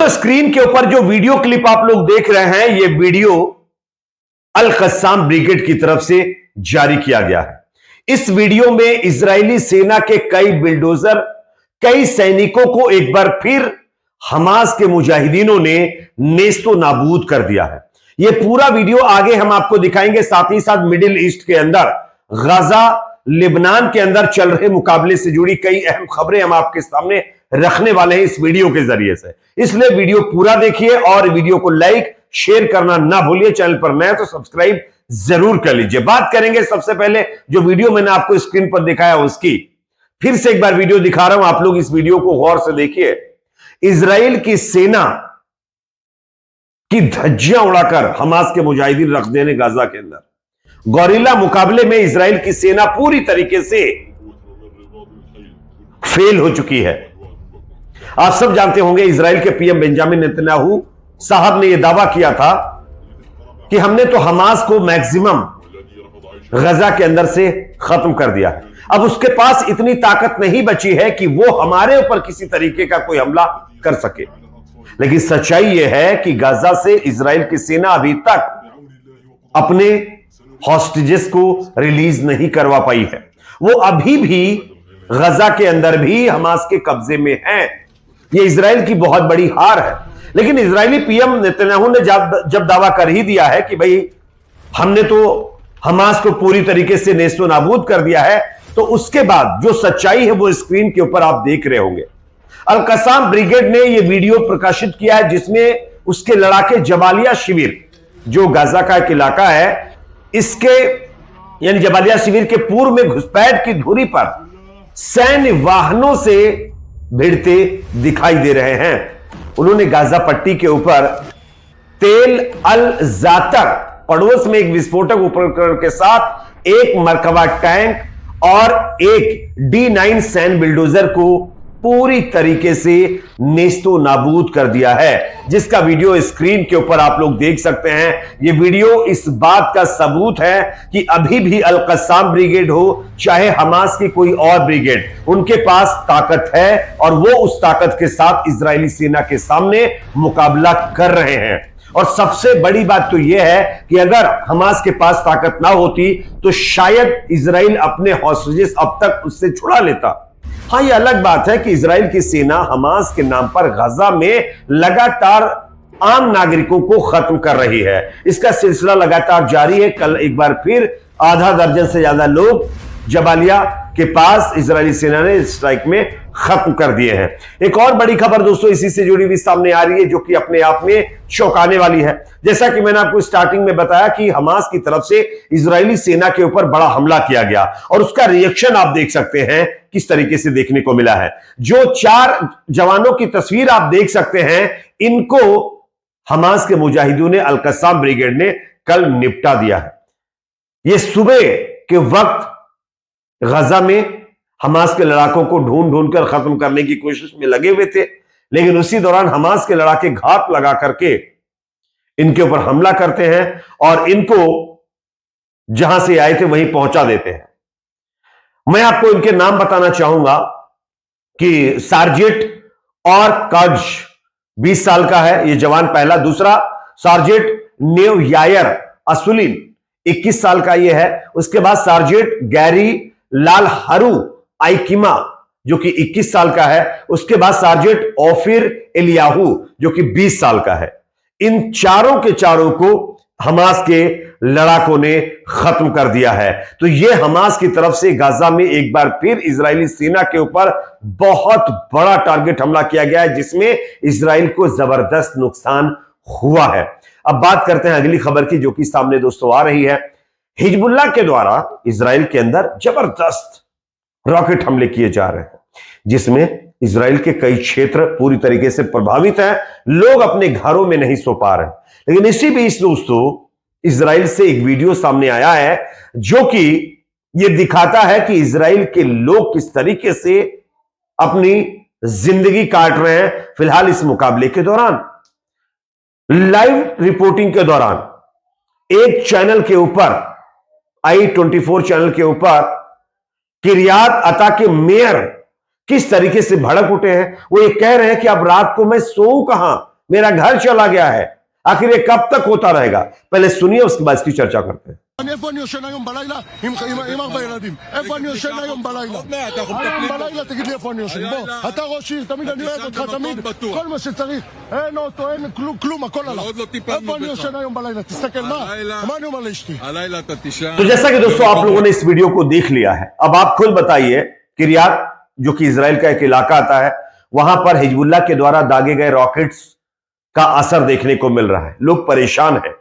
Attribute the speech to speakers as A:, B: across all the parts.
A: Screen के ऊपर जो वीडियो क्लिप आप लोग देख रहे हैं, यह वीडियो अल कस्साम ब्रिगेड की तरफ से जारी किया गया है। इस वीडियो में इजरायली सेना के कई बिल्डोजर, कई सैनिकों को एक बार फिर हमास के मुजाहिदीनों ने नेस्तो नाबूद कर दिया है। यह पूरा वीडियो आगे हम आपको दिखाएंगे। साथ ही साथ मिडिल ईस्ट के अंदर, गाजा, लेबनान के अंदर चल रहे मुकाबले से जुड़ी कई अहम खबरें हम आपके सामने रखने वाले हैं इस वीडियो के जरिए से। इसलिए वीडियो पूरा देखिए और वीडियो को लाइक शेयर करना ना भूलिए। चैनल पर नए तो सब्सक्राइब जरूर कर लीजिए। बात करेंगे सबसे पहले जो वीडियो मैंने आपको स्क्रीन पर दिखाया उसकी। फिर से एक बार वीडियो दिखा रहा हूं, आप लोग इस वीडियो को गौर से देखिए। इजराइल की सेना की धज्जियां उड़ाकर हमास के मुजाहिदीन रख देने गाजा के अंदर। गौरिल्ला मुकाबले में इजराइल की सेना पूरी तरीके से फेल हो चुकी है। आप सब जानते होंगे इजराइल के पीएम बेंजामिन नेतन्याहू साहब ने यह दावा किया था कि हमने तो हमास को मैक्सिमम गाजा के अंदर से खत्म कर दिया है। अब उसके पास इतनी ताकत नहीं बची है कि वो हमारे ऊपर किसी तरीके का कोई हमला कर सके। लेकिन सच्चाई यह है कि गाजा से इजराइल की सेना अभी तक अपने हॉस्टेजेस को रिलीज नहीं करवा पाई है। वो अभी भी गाजा के अंदर भी हमास के कब्जे में है। यह इजराइल की बहुत बड़ी हार है। लेकिन इजरायली पीएम नेतन्याहू ने जब दावा कर ही दिया है कि भाई हमने तो हमास को पूरी तरीके से नेस्तो नाबूद कर दिया है, तो उसके बाद जो सच्चाई है वो स्क्रीन के ऊपर आप देख रहे होंगे। अल कस्साम ब्रिगेड ने यह वीडियो प्रकाशित किया है जिसमें उसके लड़ाके जबालिया शिविर, जो गाजा का एक इलाका है, इसके यानी जबालिया शिविर के पूर्व में घुसपैठ की धुरी पर सैन्य वाहनों से भिड़ते दिखाई दे रहे हैं। उन्होंने गाजा पट्टी के ऊपर तेल अल जातर पड़ोस में एक विस्फोटक उपकरण के साथ एक मरकबा टैंक और एक D9 सैन्य बिल्डोजर को पूरी तरीके से नेस्तो नाबूद कर दिया है, जिसका वीडियो स्क्रीन के ऊपर आप लोग देख सकते हैं। यह वीडियो इस बात का सबूत है कि अभी भी अल कस्साम ब्रिगेड हो चाहे हमास की कोई और ब्रिगेड, उनके पास ताकत है और वो उस ताकत के साथ इजरायली सेना के सामने मुकाबला कर रहे हैं। और सबसे बड़ी बात तो यह है कि अगर हमास के पास ताकत ना होती तो शायद इजराइल अपने हॉस्टेजेस अब तक उससे छुड़ा लेता। हाँ, यह अलग बात है कि इजराइल की सेना हमास के नाम पर गाजा में लगातार आम नागरिकों को खत्म कर रही है। इसका सिलसिला लगातार जारी है। कल एक बार फिर आधा दर्जन से ज्यादा लोग जबालिया के पास इजरायली सेना ने स्ट्राइक में खत्म कर दिए हैं। एक और बड़ी खबर दोस्तों इसी से जुड़ी हुई सामने आ रही है, जो कि अपने आप में चौंकाने वाली है। जैसा कि मैंने आपको स्टार्टिंग में बताया कि हमास की तरफ से इजरायली सेना के ऊपर बड़ा हमला किया गया और उसका रिएक्शन आप देख सकते हैं किस तरीके से देखने को मिला है। जो 4 जवानों की तस्वीर आप देख सकते हैं, इनको हमास के मुजाहिदों ने अल कस्साम ब्रिगेड ने कल निपटा दिया है। यह सुबह के वक्त गाजा में हमास के लड़ाकों को ढूंढ ढूंढ कर खत्म करने की कोशिश में लगे हुए थे, लेकिन उसी दौरान हमास के लड़ाके घात लगा करके इनके ऊपर हमला करते हैं और इनको जहां से आए थे वहीं पहुंचा देते हैं। मैं आपको इनके नाम बताना चाहूंगा कि सार्जेंट और कज 20 साल का है ये जवान पहला। दूसरा सार्जेंट नेव यायर असुलिन 21 साल का ये है। उसके बाद सार्जेंट गैरी लाल हरू आइकिमा जो कि 21 साल का है। उसके बाद सार्जेंट ओफिर एलियाहू जो कि 20 साल का है। इन चारों के चारों को हमास के लड़ाकों ने खत्म कर दिया है। तो यह हमास की तरफ से गाजा में एक बार फिर इजरायली सेना के ऊपर बहुत बड़ा टारगेट हमला किया गया है, जिसमें इजराइल को जबरदस्त नुकसान हुआ है। अब बात करते हैं अगली खबर की, जो कि सामने दोस्तों आ रही है। हिजबुल्लाह के द्वारा इजराइल के अंदर जबरदस्त रॉकेट हमले किए जा रहे हैं, जिसमें इजराइल के कई क्षेत्र पूरी तरीके से प्रभावित हैं। लोग अपने घरों में नहीं सो पा रहे। लेकिन इसी बीच दोस्तों इजराइल से एक वीडियो सामने आया है, जो कि यह दिखाता है कि इजराइल के लोग किस तरीके से अपनी जिंदगी काट रहे हैं। फिलहाल इस मुकाबले के दौरान लाइव रिपोर्टिंग के दौरान एक चैनल के ऊपर, I24 चैनल के ऊपर, किरियात अता के मेयर किस तरीके से भड़क उठे हैं। वो ये कह रहे हैं कि अब रात को मैं सोऊं कहां,
B: मेरा घर चला गया है। आखिर ये कब तक होता रहेगा? पहले सुनिए, उसके बाद इसकी चर्चा करते हैं।
C: איפה אני יושן היום בלילה עם 4 ילדים? איפה אני יושן היום בלילה? היום בלילה תגיד לי איפה אני יושן. בוא, אתה ראש עיר, תמיד אני אוהב אותך, תמיד, כל מה שצריך. אין אוטו, אין כלום, הכל עליו. איפה אני יושן היום בלילה? תסתכל, מה אני אומר לאשתי?
D: הלילה אתה תישן.
B: तो जैसा कि दोस्तों आप लोगों ने इस वीडियो को देख लिया है, अब आप खुद बताइए कि रियाद, जो कि इजराइल का एक इलाका आता है, वहां पर हिजबुल्लाह के द्वारा दागे गए रॉकेट्स का असर देखने को मिल रहा है। लोग परेशान हैं।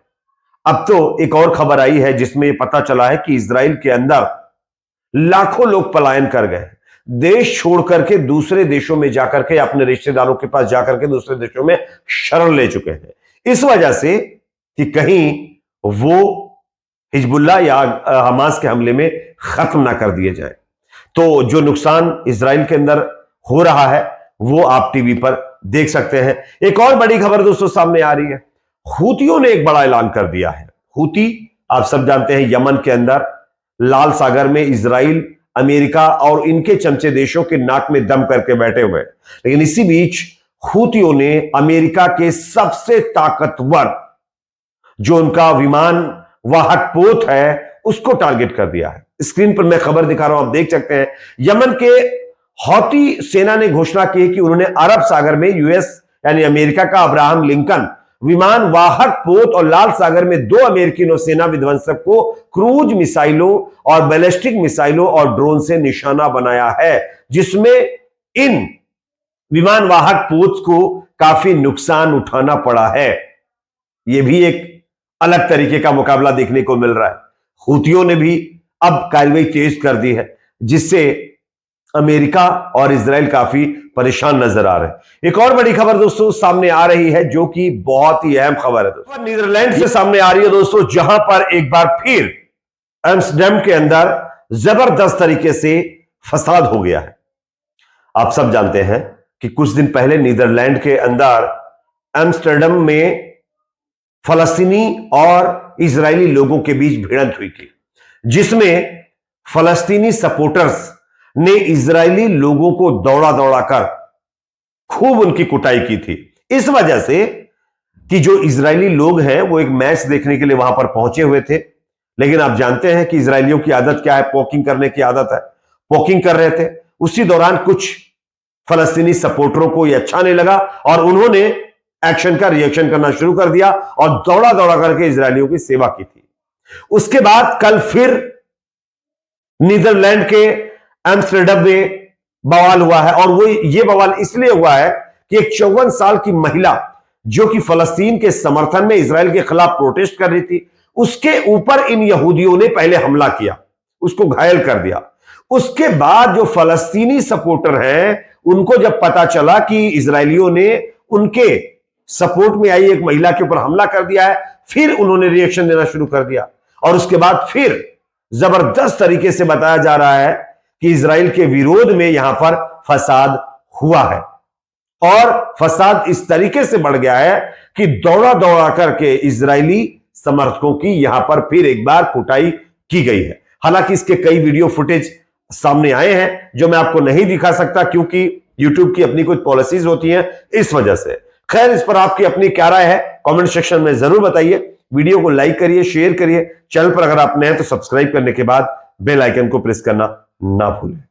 B: अब तो एक और खबर आई है जिसमें पता चला है कि इजराइल के अंदर लाखों लोग पलायन कर गए, देश छोड़ करके दूसरे देशों में जाकर के, अपने रिश्तेदारों के पास जाकर के दूसरे देशों में शरण ले चुके हैं, इस वजह से कि कहीं वो हिजबुल्लाह या हमास के हमले में खत्म ना कर दिए जाए। तो जो नुकसान इजराइल के अंदर हो रहा है वो आप टीवी पर देख सकते हैं। एक और बड़ी खबर दोस्तों सामने आ रही है। हूतियों ने एक बड़ा ऐलान कर दिया है। हूती आप सब जानते हैं यमन के अंदर लाल सागर में इजराइल, अमेरिका और इनके चमचे देशों के नाक में दम करके बैठे हुए हैं। लेकिन इसी बीच हूतियों ने अमेरिका के सबसे ताकतवर जो उनका विमान वाहक पोत है उसको टारगेट कर दिया है। स्क्रीन पर मैं खबर दिखा रहा हूं, आप देख सकते हैं। यमन के हौती सेना ने घोषणा की है कि उन्होंने अरब सागर में यूएस यानी अमेरिका का अब्राहम लिंकन विमान वाहक पोत और लाल सागर में 2 अमेरिकी नौसेना विध्वंसक को क्रूज मिसाइलों और बैलिस्टिक मिसाइलों और ड्रोन से निशाना बनाया है, जिसमें इन विमान वाहक पोत को काफी नुकसान उठाना पड़ा है। यह भी एक अलग तरीके का मुकाबला देखने को मिल रहा है। हूतियों ने भी अब कार्रवाई तेज कर दी है, जिससे अमेरिका और इजराइल काफी परेशान नजर आ रहे हैं। एक और बड़ी खबर दोस्तों सामने आ रही है जो कि बहुत ही अहम खबर है दोस्तों, नीदरलैंड से सामने आ रही है दोस्तों, जहां पर एक बार फिर एम्स्टर्डम के अंदर जबरदस्त तरीके से फसाद हो गया है। आप सब जानते हैं कि कुछ दिन पहले नीदरलैंड के अंदर एम्स्टर्डम में फलस्तीनी और इजरायली लोगों के बीच भिड़ंत हुई थी, जिसमें फलस्तीनी सपोर्टर्स ने इजरायली लोगों को दौड़ा दौड़ा कर खूब उनकी कुटाई की थी। इस वजह से कि जो इजरायली लोग हैं वो एक मैच देखने के लिए वहां पर पहुंचे हुए थे, लेकिन आप जानते हैं कि इजरायलियों की आदत क्या है, पोकिंग करने की आदत है। पोकिंग कर रहे थे, उसी दौरान कुछ फलस्तीनी सपोर्टरों को यह अच्छा नहीं लगा और उन्होंने एक्शन का रिएक्शन करना शुरू कर दिया और दौड़ा दौड़ा करके इजरायलियों की सेवा की थी। उसके बाद कल फिर नीदरलैंड के एम्स्टर्डम में बवाल हुआ है, और वो ये बवाल इसलिए हुआ है कि एक 54 साल की महिला जो कि फलस्तीन के समर्थन में इजराइल के खिलाफ प्रोटेस्ट कर रही थी, उसके ऊपर इन यहूदियों ने पहले हमला किया, उसको घायल कर दिया। उसके बाद जो फलस्तीनी सपोर्टर हैं उनको जब पता चला कि इजरायलियों ने उनके सपोर्ट में आई एक महिला के ऊपर हमला कर दिया है, फिर उन्होंने रिएक्शन देना शुरू कर दिया। और उसके बाद फिर जबरदस्त तरीके से बताया जा रहा है कि इजराइल के विरोध में यहां पर फसाद हुआ है, और फसाद इस तरीके से बढ़ गया है कि दौड़ा दौड़ा करके इजरायली समर्थकों की यहां पर फिर एक बार कुटाई की गई है। हालांकि इसके कई वीडियो फुटेज सामने आए हैं जो मैं आपको नहीं दिखा सकता, क्योंकि यूट्यूब की अपनी कुछ पॉलिसीज होती हैं, इस वजह से। खैर, इस पर आपकी अपनी क्या राय है कमेंट सेक्शन में जरूर बताइए। वीडियो को लाइक करिए, शेयर करिए। चैनल पर अगर आप नए हैं तो सब्सक्राइब करने के बाद बेल आइकन को प्रेस करना ना भूलें।